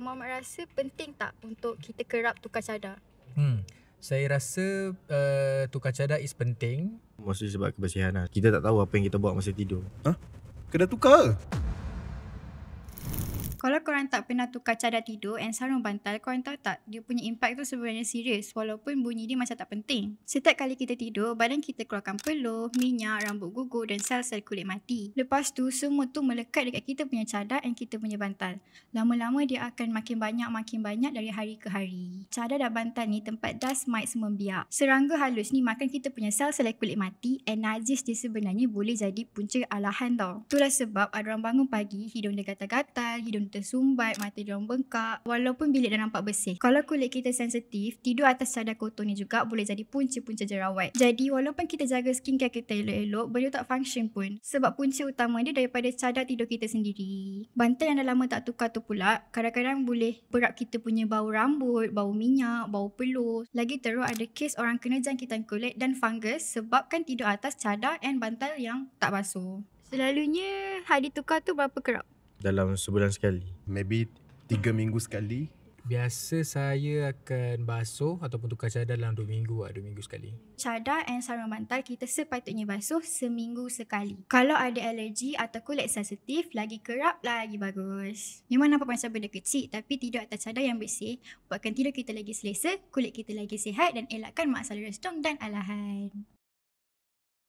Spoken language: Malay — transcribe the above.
Muhammad rasa penting tak untuk kita kerap tukar cadar? Saya rasa tukar cadar is penting. Mostly sebab kebersihan lah. Kita tak tahu apa yang kita buat masa tidur. Kena tukar. Kalau korang tak pernah tukar cadar tidur and sarung bantal, korang tahu tak dia punya impact tu sebenarnya serius walaupun bunyi dia macam tak penting. Setiap kali kita tidur, badan kita keluarkan peluh, minyak, rambut gugur dan sel-sel kulit mati. Lepas tu semua tu melekat dekat kita punya cadar and kita punya bantal. Lama-lama dia akan makin banyak dari hari ke hari. Cadar dan bantal ni tempat dust mites membiak. Serangga halus ni makan kita punya sel-sel kulit mati and najis dia sebenarnya boleh jadi punca alahan tau. Itulah sebab ada orang bangun pagi, hidung dia gatal-gatal, hidung tersumbat, mata dia orang bengkak walaupun bilik dah nampak bersih. Kalau kulit kita sensitif, tidur atas cadar kotor ni juga boleh jadi punca-punca jerawat. Jadi walaupun kita jaga skincare kita elok-elok, benda tak function pun sebab punca utama dia daripada cadar tidur kita sendiri. Bantal yang dah lama tak tukar tu pula kadang-kadang boleh berat kita punya bau rambut, bau minyak, bau peluh. Lagi teruk ada kes orang kena jangkitan kulit dan fungus sebabkan tidur atas cadar and bantal yang tak basuh. Selalunya hari tukar tu berapa kerap? Dalam sebulan sekali. Maybe 3 minggu sekali. Biasa saya akan basuh ataupun tukar cadar dalam 2 minggu 2 minggu sekali. Cadar and sarung bantal kita sepatutnya basuh seminggu sekali. Kalau ada alergi atau kulit sensitif, lagi kerap lagi bagus. Memang nampak macam benda kecil tapi tidur atas cadar yang bersih buatkan tidur kita lagi selesa, kulit kita lagi sihat dan elakkan masalah rastung dan alahan.